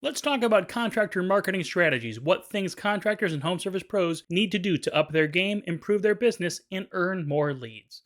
Let's talk about contractor marketing strategies, what things contractors and home service pros need to do to up their game, improve their business, and earn more leads.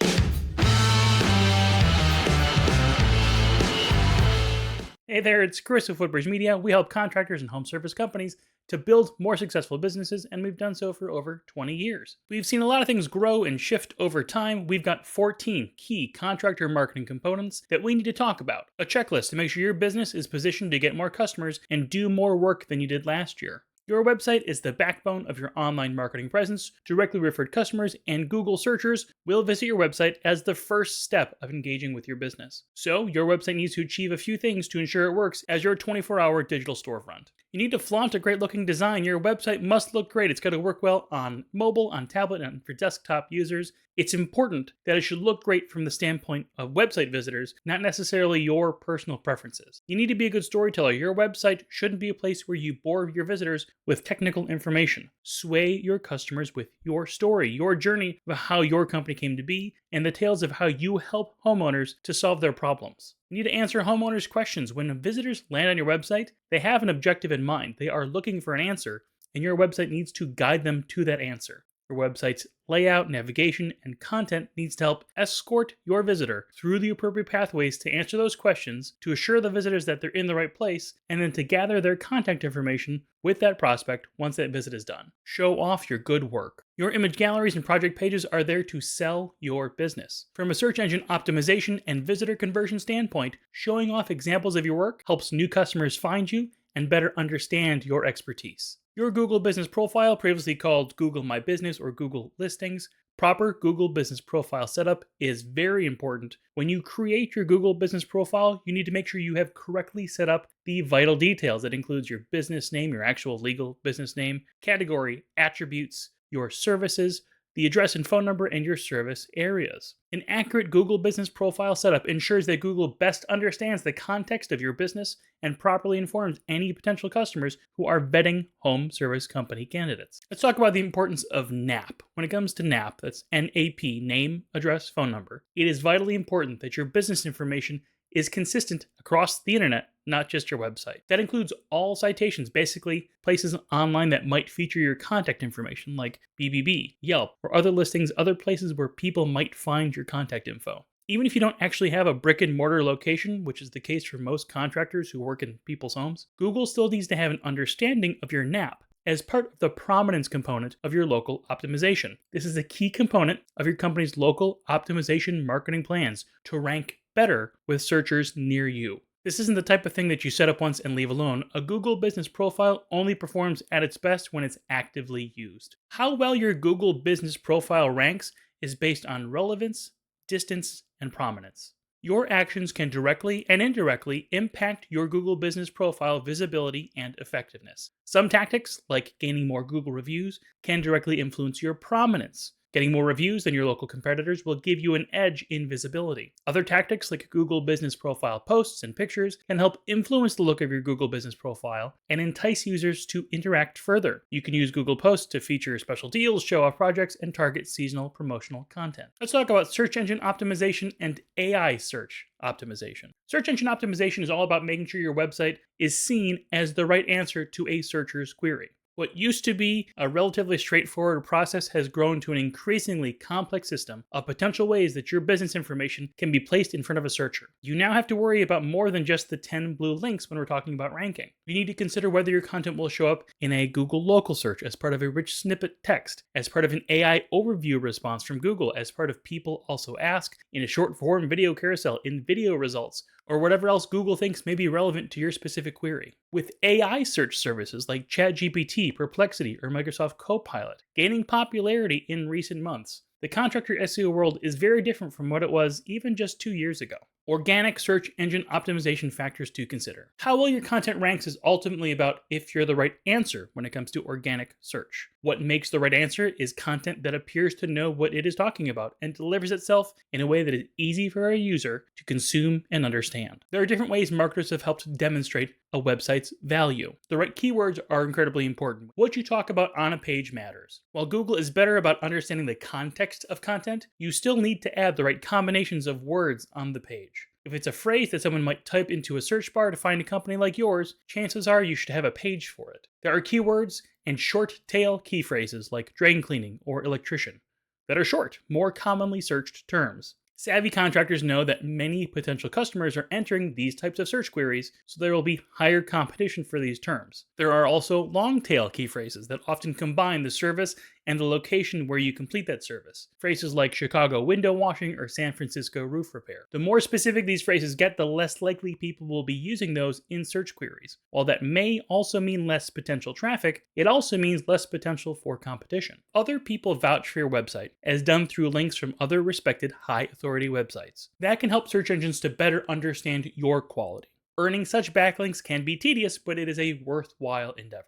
Hey there, it's Chris of Footbridge Media. We help contractors and home service companies to build more successful businesses, and we've done so for over 20 years. We've seen a lot of things grow and shift over time. We've got 14 key contractor marketing components that we need to talk about. A checklist to make sure your business is positioned to get more customers and do more work than you did last year. Your website is the backbone of your online marketing presence. Directly referred customers and Google searchers will visit your website as the first step of engaging with your business. So, your website needs to achieve a few things to ensure it works as your 24-hour digital storefront. You need to flaunt a great looking design. Your website must look great. It's got to work well on mobile, on tablet, and for desktop users. It's important that it should look great from the standpoint of website visitors, not necessarily your personal preferences. You need to be a good storyteller. Your website shouldn't be a place where you bore your visitors with technical information. Sway your customers with your story, your journey of how your company came to be, and the tales of how you help homeowners to solve their problems. You need to answer homeowners' questions. When visitors land on your website, they have an objective in mind. They are looking for an answer, and your website needs to guide them to that answer. Your website's layout, navigation, and content needs to help escort your visitor through the appropriate pathways to answer those questions, to assure the visitors that they're in the right place, and then to gather their contact information with that prospect once that visit is done. Show off your good work. Your image galleries and project pages are there to sell your business. From a search engine optimization and visitor conversion standpoint, showing off examples of your work helps new customers find you and better understand your expertise. Your Google Business Profile, previously called Google My Business or Google Listings, proper Google Business Profile setup is very important. When you create your Google Business Profile, you need to make sure you have correctly set up the vital details. That includes your business name, your actual legal business name, category, attributes, your services, the address and phone number, and your service areas. An accurate Google Business Profile setup ensures that Google best understands the context of your business and properly informs any potential customers who are vetting home service company candidates. Let's talk about the importance of NAP. When it comes to NAP, that's NAP, name, address, phone number, it is vitally important that your business information is consistent across the internet, not just your website. That includes all citations, basically places online that might feature your contact information like BBB, Yelp, or other listings, other places where people might find your contact info. Even if you don't actually have a brick and mortar location, which is the case for most contractors who work in people's homes, Google still needs to have an understanding of your NAP as part of the prominence component of your local optimization. This is a key component of your company's local optimization marketing plans to rank better with searchers near you. This isn't the type of thing that you set up once and leave alone. A Google Business Profile only performs at its best when it's actively used. How well your Google Business Profile ranks is based on relevance, distance, and prominence. Your actions can directly and indirectly impact your Google Business Profile visibility and effectiveness. Some tactics, like gaining more Google reviews, can directly influence your prominence. Getting more reviews than your local competitors will give you an edge in visibility. Other tactics like Google Business Profile posts and pictures can help influence the look of your Google Business Profile and entice users to interact further. You can use Google Posts to feature special deals, show off projects, and target seasonal promotional content. Let's talk about search engine optimization and AI search optimization. Search engine optimization is all about making sure your website is seen as the right answer to a searcher's query. What used to be a relatively straightforward process has grown to an increasingly complex system of potential ways that your business information can be placed in front of a searcher. You now have to worry about more than just the 10 blue links when we're talking about ranking. You need to consider whether your content will show up in a Google local search as part of a rich snippet text, as part of an AI overview response from Google, as part of People Also Ask, in a short form video carousel, in video results, or whatever else Google thinks may be relevant to your specific query. With AI search services like ChatGPT, Perplexity, or Microsoft Copilot gaining popularity in recent months, the contractor SEO world is very different from what it was even just 2 years ago. Organic search engine optimization factors to consider. How well your content ranks is ultimately about if you're the right answer when it comes to organic search. What makes the right answer is content that appears to know what it is talking about and delivers itself in a way that is easy for a user to consume and understand. There are different ways marketers have helped demonstrate a website's value. The right keywords are incredibly important. What you talk about on a page matters. While Google is better about understanding the context of content, you still need to add the right combinations of words on the page. If it's a phrase that someone might type into a search bar to find a company like yours, chances are you should have a page for it. There are keywords and short tail key phrases like drain cleaning or electrician that are short, more commonly searched terms. Savvy contractors know that many potential customers are entering these types of search queries, so there will be higher competition for these terms. There are also long tail key phrases that often combine the service and the location where you complete that service. Phrases like Chicago window washing or San Francisco roof repair. The more specific these phrases get, the less likely people will be using those in search queries. While that may also mean less potential traffic, it also means less potential for competition. Other people vouch for your website, as done through links from other respected high authority websites. That can help search engines to better understand your quality. Earning such backlinks can be tedious, but it is a worthwhile endeavor.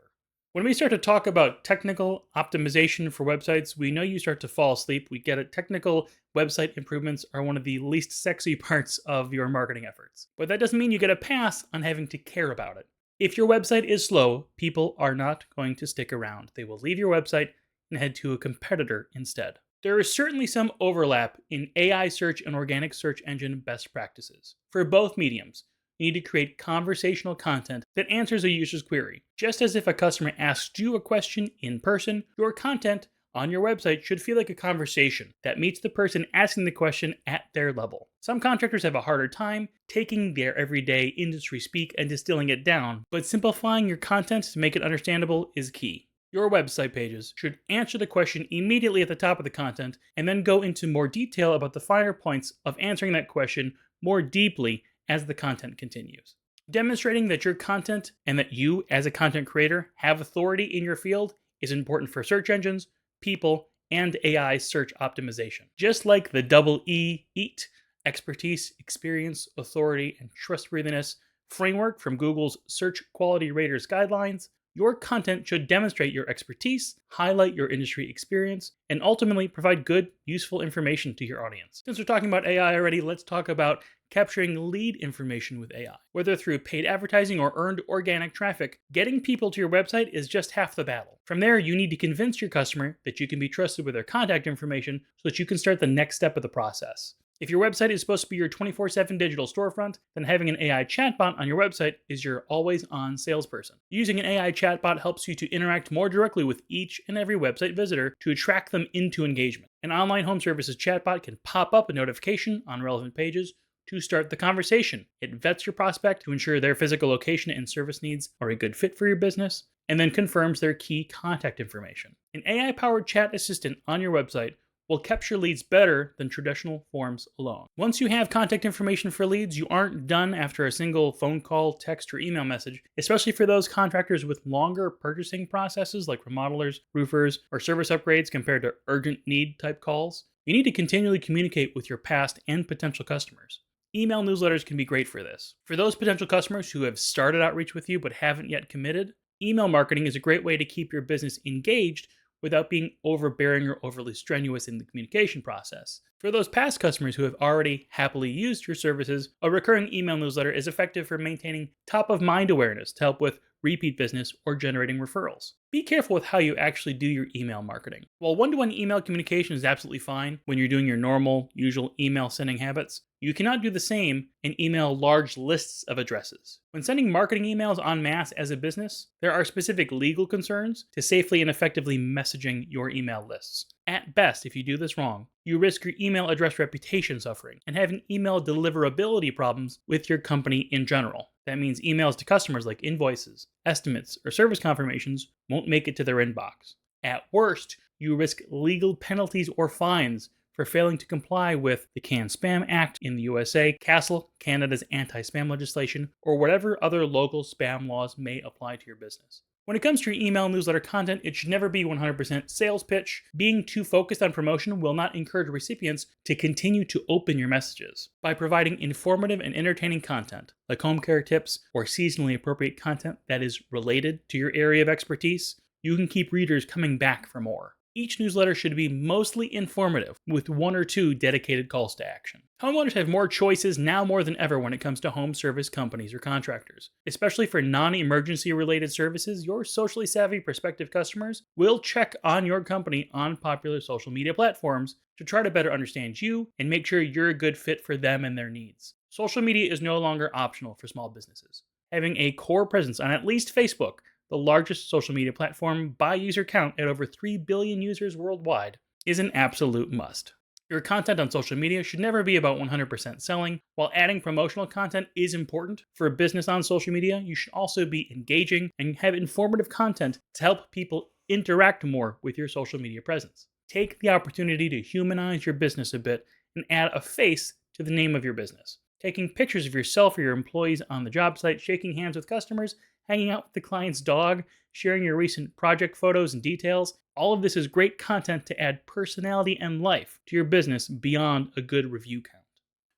When we start to talk about technical optimization for websites, we know you start to fall asleep. We get it. Technical website improvements are one of the least sexy parts of your marketing efforts. But that doesn't mean you get a pass on having to care about it. If your website is slow, people are not going to stick around. They will leave your website and head to a competitor instead. There is certainly some overlap in AI search and organic search engine best practices. For both mediums, you need to create conversational content that answers a user's query. Just as if a customer asks you a question in person, your content on your website should feel like a conversation that meets the person asking the question at their level. Some contractors have a harder time taking their everyday industry speak and distilling it down, but simplifying your content to make it understandable is key. Your website pages should answer the question immediately at the top of the content and then go into more detail about the finer points of answering that question more deeply as the content continues. Demonstrating that your content and that you, as a content creator, have authority in your field is important for search engines, people, and AI search optimization. Just like the double EAT, expertise, experience, authority, and trustworthiness framework from Google's Search Quality Raters guidelines, your content should demonstrate your expertise, highlight your industry experience, and ultimately provide good, useful information to your audience. Since we're talking about AI already, let's talk about capturing lead information with AI. Whether through paid advertising or earned organic traffic, getting people to your website is just half the battle. From there, you need to convince your customer that you can be trusted with their contact information so that you can start the next step of the process. If your website is supposed to be your 24/7 digital storefront, then having an AI chatbot on your website is your always-on salesperson. Using an AI chatbot helps you to interact more directly with each and every website visitor to attract them into engagement. An online home services chatbot can pop up a notification on relevant pages to start the conversation. It vets your prospect to ensure their physical location and service needs are a good fit for your business, and then confirms their key contact information. An AI-powered chat assistant on your website will capture leads better than traditional forms alone. Once you have contact information for leads, you aren't done after a single phone call, text, or email message, especially for those contractors with longer purchasing processes like remodelers, roofers, or service upgrades compared to urgent need type calls. You need to continually communicate with your past and potential customers. Email newsletters can be great for this. For those potential customers who have started outreach with you but haven't yet committed, email marketing is a great way to keep your business engaged without being overbearing or overly strenuous in the communication process. For those past customers who have already happily used your services, a recurring email newsletter is effective for maintaining top-of-mind awareness to help with repeat business or generating referrals. Be careful with how you actually do your email marketing. While one-to-one email communication is absolutely fine when you're doing your normal, usual email sending habits, you cannot do the same and email large lists of addresses. When sending marketing emails en masse as a business, there are specific legal concerns to safely and effectively messaging your email lists. At best, if you do this wrong, you risk your email address reputation suffering and having email deliverability problems with your company in general. That means emails to customers like invoices, estimates, or service confirmations won't make it to their inbox. At worst, you risk legal penalties or fines for failing to comply with the CAN-SPAM Act in the USA, CASL, Canada's anti-spam legislation, or whatever other local spam laws may apply to your business. When it comes to your email newsletter content, it should never be 100% sales pitch. Being too focused on promotion will not encourage recipients to continue to open your messages. By providing informative and entertaining content, like home care tips or seasonally appropriate content that is related to your area of expertise, you can keep readers coming back for more. Each newsletter should be mostly informative, with 1 or 2 dedicated calls to action. Homeowners have more choices now more than ever when it comes to home service companies or contractors. Especially for non-emergency related services, your socially savvy prospective customers will check on your company on popular social media platforms to try to better understand you and make sure you're a good fit for them and their needs. Social media is no longer optional for small businesses. Having a core presence on at least Facebook, the largest social media platform by user count at over 3 billion users worldwide, is an absolute must. Your content on social media should never be about 100% selling. While adding promotional content is important for a business on social media, you should also be engaging and have informative content to help people interact more with your social media presence. Take the opportunity to humanize your business a bit and add a face to the name of your business. Taking pictures of yourself or your employees on the job site, shaking hands with customers, hanging out with the client's dog, sharing your recent project photos and details. All of this is great content to add personality and life to your business beyond a good review count.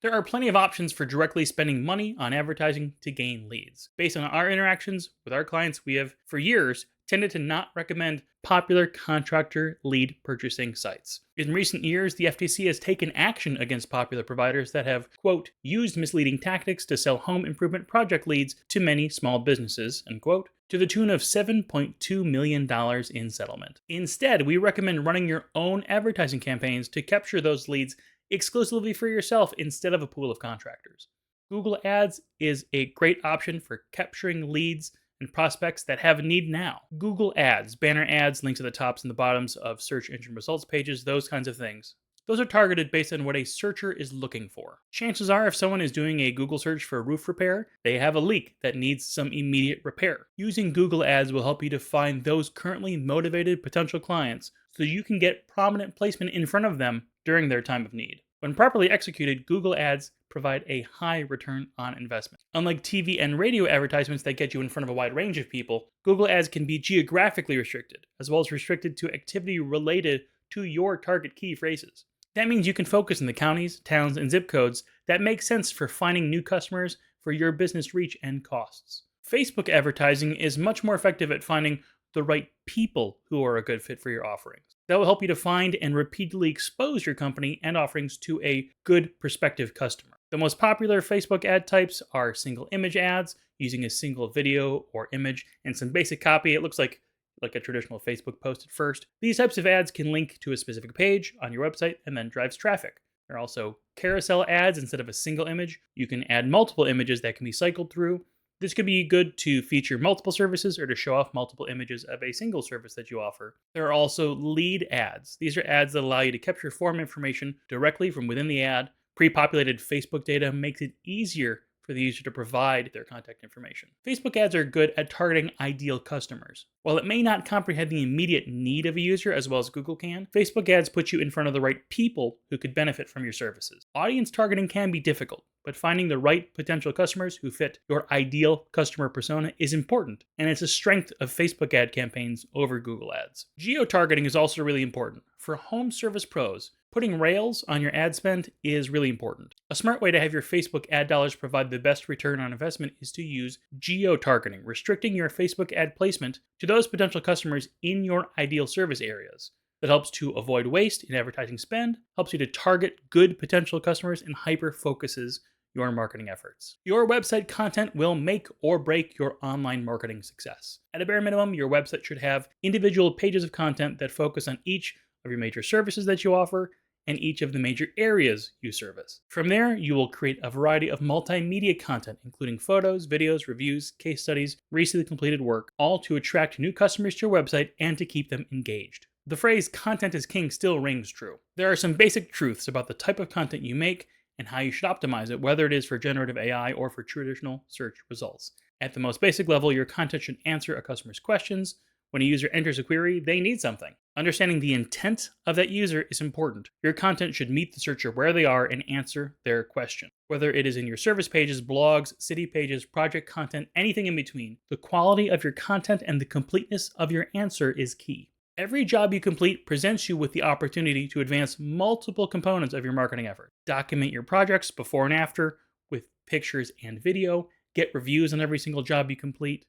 There are plenty of options for directly spending money on advertising to gain leads. Based on our interactions with our clients, we have, for years, tended to not recommend popular contractor lead purchasing sites. In recent years, the FTC has taken action against popular providers that have, quote, used misleading tactics to sell home improvement project leads to many small businesses, end quote, to the tune of $7.2 million in settlement. Instead, we recommend running your own advertising campaigns to capture those leads exclusively for yourself instead of a pool of contractors. Google Ads is a great option for capturing leads and prospects that have a need now. Google Ads, banner ads, links at the tops and the bottoms of search engine results pages, those kinds of things. Those are targeted based on what a searcher is looking for. Chances are, if someone is doing a Google search for a roof repair, they have a leak that needs some immediate repair. Using Google Ads will help you to find those currently motivated potential clients so you can get prominent placement in front of them during their time of need. When properly executed, Google Ads provide a high return on investment. Unlike TV and radio advertisements that get you in front of a wide range of people, Google Ads can be geographically restricted, as well as restricted to activity related to your target key phrases. That means you can focus on the counties, towns, and zip codes that make sense for finding new customers for your business reach and costs. Facebook advertising is much more effective at finding the right people who are a good fit for your offerings. That will help you to find and repeatedly expose your company and offerings to a good prospective customer. The most popular Facebook ad types are single image ads using a single video or image and some basic copy. It looks like a traditional Facebook post at first. These types of ads can link to a specific page on your website and then drives traffic. There are also carousel ads instead of a single image. You can add multiple images that can be cycled through. This could be good to feature multiple services or to show off multiple images of a single service that you offer. There are also lead ads. These are ads that allow you to capture form information directly from within the ad. Pre-populated Facebook data makes it easier for the user to provide their contact information. Facebook ads are good at targeting ideal customers. While it may not comprehend the immediate need of a user as well as Google can, Facebook ads put you in front of the right people who could benefit from your services. Audience targeting can be difficult, but finding the right potential customers who fit your ideal customer persona is important, and it's a strength of Facebook ad campaigns over Google ads. Geo-targeting is also really important. For home service pros, putting rails on your ad spend is really important. A smart way to have your Facebook ad dollars provide the best return on investment is to use geo-targeting, restricting your Facebook ad placement to those potential customers in your ideal service areas. That helps to avoid waste in advertising spend, helps you to target good potential customers, and hyper-focuses your marketing efforts. Your website content will make or break your online marketing success. At a bare minimum, your website should have individual pages of content that focus on each of your major services that you offer and each of the major areas you service. From there, you will create a variety of multimedia content, including photos, videos, reviews, case studies, recently completed work, all to attract new customers to your website and to keep them engaged. The phrase content is king still rings true. There are some basic truths about the type of content you make and how you should optimize it, whether it is for generative AI or for traditional search results. At the most basic level, your content should answer a customer's questions. When a user enters a query, they need something. Understanding the intent of that user is important. Your content should meet the searcher where they are and answer their question. Whether it is in your service pages, blogs, city pages, project content, anything in between, the quality of your content and the completeness of your answer is key. Every job you complete presents you with the opportunity to advance multiple components of your marketing effort. Document your projects before and after with pictures and video. Get reviews on every single job you complete.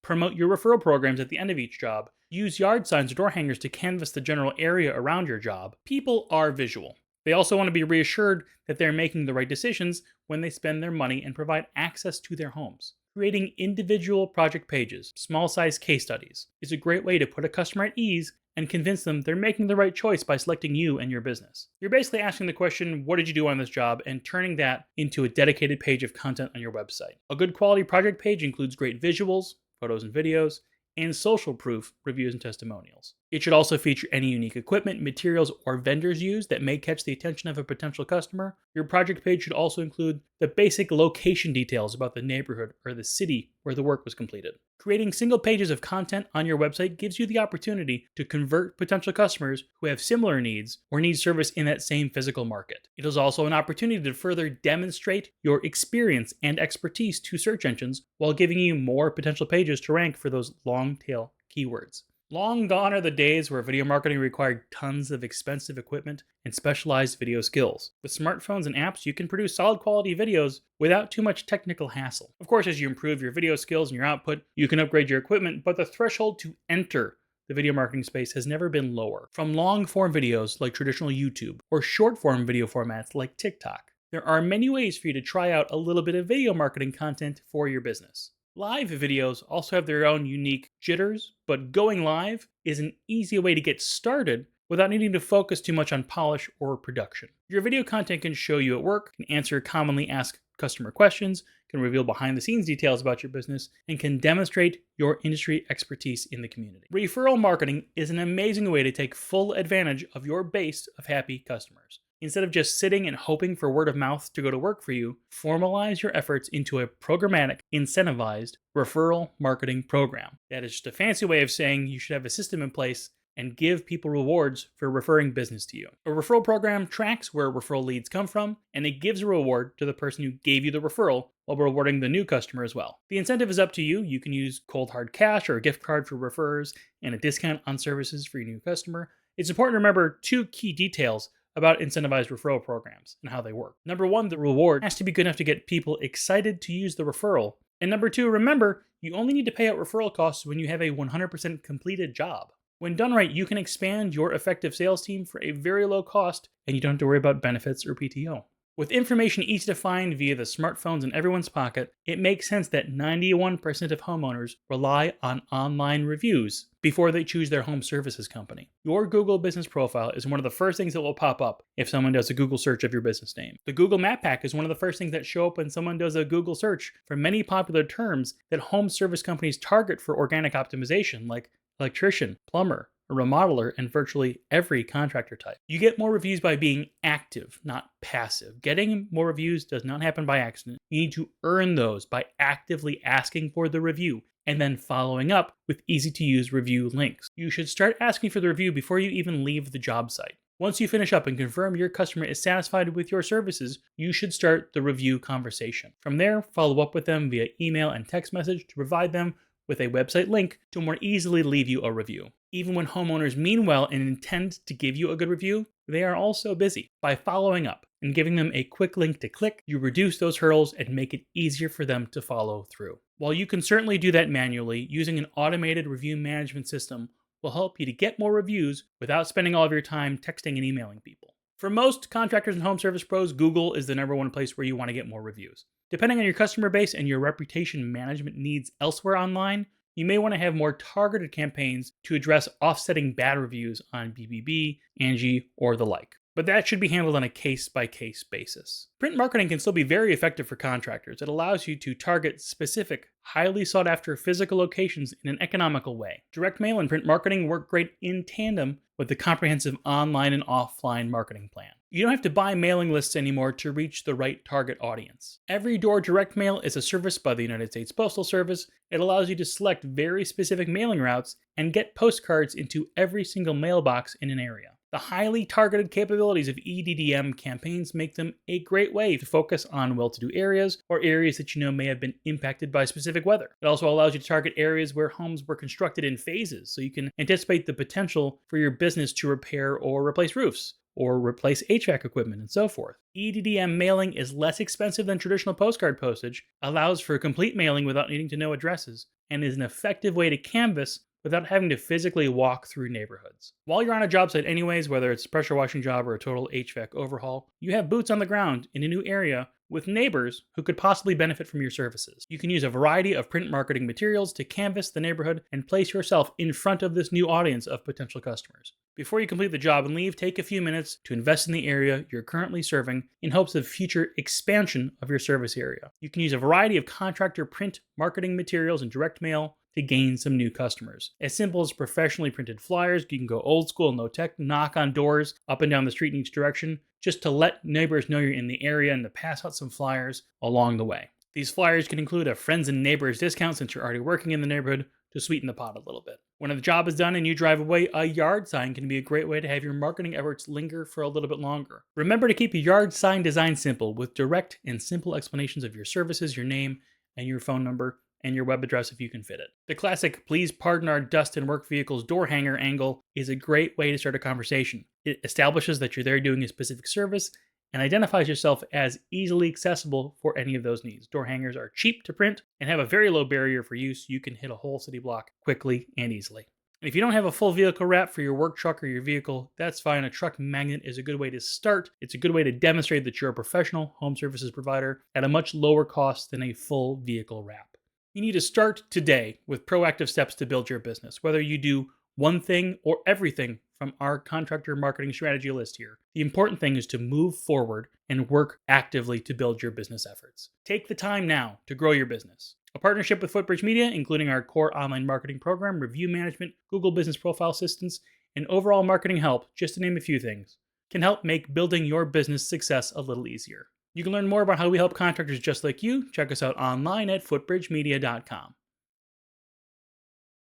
Promote your referral programs at the end of each job. Use yard signs or door hangers to canvass the general area around your job. People are visual. They also want to be reassured that they're making the right decisions when they spend their money and provide access to their homes. Creating individual project pages, small-size case studies, is a great way to put a customer at ease and convince them they're making the right choice by selecting you and your business. You're basically asking the question, what did you do on this job, and turning that into a dedicated page of content on your website. A good quality project page includes great visuals, photos and videos, and social proof, reviews and testimonials. It should also feature any unique equipment, materials, or vendors used that may catch the attention of a potential customer. Your project page should also include the basic location details about the neighborhood or the city where the work was completed. Creating single pages of content on your website gives you the opportunity to convert potential customers who have similar needs or need service in that same physical market. It is also an opportunity to further demonstrate your experience and expertise to search engines while giving you more potential pages to rank for those long tail keywords. Long gone are the days where video marketing required tons of expensive equipment and specialized video skills. With smartphones and apps, you can produce solid quality videos without too much technical hassle. Of course, as you improve your video skills and your output, you can upgrade your equipment, but the threshold to enter the video marketing space has never been lower. From long-form videos like traditional YouTube or short-form video formats like TikTok, there are many ways for you to try out a little bit of video marketing content for your business. Live videos also have their own unique jitters, but going live is an easy way to get started without needing to focus too much on polish or production. Your video content can show you at work, can answer commonly asked customer questions, can reveal behind the scenes details about your business, and can demonstrate your industry expertise in the community. Referral marketing is an amazing way to take full advantage of your base of happy customers. Instead of just sitting and hoping for word of mouth to go to work for you, formalize your efforts into a programmatic, incentivized referral marketing program. That is just a fancy way of saying you should have a system in place and give people rewards for referring business to you. A referral program tracks where referral leads come from, and it gives a reward to the person who gave you the referral while rewarding the new customer as well. The incentive is up to you. You can use cold hard cash or a gift card for referrers and a discount on services for your new customer. It's important to remember two key details about incentivized referral programs and how they work. Number one, the reward has to be good enough to get people excited to use the referral. And number two, remember, you only need to pay out referral costs when you have a 100% completed job. When done right, you can expand your effective sales team for a very low cost, and you don't have to worry about benefits or PTO. With information easy to find via the smartphones in everyone's pocket, it makes sense that 91% of homeowners rely on online reviews before they choose their home services company. Your Google business profile is one of the first things that will pop up if someone does a Google search of your business name. The Google Map Pack is one of the first things that show up when someone does a Google search for many popular terms that home service companies target for organic optimization, like electrician, plumber, a remodeler, and virtually every contractor type. You get more reviews by being active, not passive. Getting more reviews does not happen by accident. You need to earn those by actively asking for the review and then following up with easy-to-use review links. You should start asking for the review before you even leave the job site. Once you finish up and confirm your customer is satisfied with your services, you should start the review conversation. From there, follow up with them via email and text message to provide them with a website link to more easily leave you a review. Even when homeowners mean well and intend to give you a good review, they are also busy. By following up and giving them a quick link to click, you reduce those hurdles and make it easier for them to follow through. While you can certainly do that manually, using an automated review management system will help you to get more reviews without spending all of your time texting and emailing people. For most contractors and home service pros, Google is the number one place where you want to get more reviews. Depending on your customer base and your reputation management needs elsewhere online, you may want to have more targeted campaigns to address offsetting bad reviews on BBB, Angie, or the like. But that should be handled on a case-by-case basis. Print marketing can still be very effective for contractors. It allows you to target specific, highly sought-after physical locations in an economical way. Direct mail and print marketing work great in tandem with the comprehensive online and offline marketing plan. You don't have to buy mailing lists anymore to reach the right target audience. Every Door direct mail is a service by the United States Postal Service. It allows you to select very specific mailing routes and get postcards into every single mailbox in an area. The highly targeted capabilities of EDDM campaigns make them a great way to focus on well-to-do areas or areas that you know may have been impacted by specific weather. It also allows you to target areas where homes were constructed in phases, so you can anticipate the potential for your business to repair or replace roofs, or replace HVAC equipment, and so forth. EDDM mailing is less expensive than traditional postcard postage, allows for complete mailing without needing to know addresses, and is an effective way to canvass without having to physically walk through neighborhoods. While you're on a job site anyways, whether it's a pressure washing job or a total HVAC overhaul, you have boots on the ground in a new area with neighbors who could possibly benefit from your services. You can use a variety of print marketing materials to canvass the neighborhood and place yourself in front of this new audience of potential customers. Before you complete the job and leave, take a few minutes to invest in the area you're currently serving in hopes of future expansion of your service area. You can use a variety of contractor print marketing materials and direct mail to gain some new customers. As simple as professionally printed flyers, you can go old school, no tech, knock on doors up and down the street in each direction, just to let neighbors know you're in the area and to pass out some flyers along the way. These flyers can include a friends and neighbors discount since you're already working in the neighborhood to sweeten the pot a little bit. When the job is done and you drive away, a yard sign can be a great way to have your marketing efforts linger for a little bit longer. Remember to keep your yard sign design simple with direct and simple explanations of your services, your name, and your phone number, and your web address if you can fit it. The classic "please pardon our dust and work vehicles door hanger" angle is a great way to start a conversation. It establishes that you're there doing a specific service and identifies yourself as easily accessible for any of those needs. Door hangers are cheap to print and have a very low barrier for use. You can hit a whole city block quickly and easily. And if you don't have a full vehicle wrap for your work truck or your vehicle, that's fine. A truck magnet is a good way to start. It's a good way to demonstrate that you're a professional home services provider at a much lower cost than a full vehicle wrap. You need to start today with proactive steps to build your business, whether you do one thing or everything from our contractor marketing strategy list here. The important thing is to move forward and work actively to build your business efforts. Take the time now to grow your business. A partnership with Footbridge Media, including our core online marketing program, review management, Google Business Profile Assistance, and overall marketing help, just to name a few things, can help make building your business success a little easier. You can learn more about how we help contractors just like you. Check us out online at footbridgemedia.com.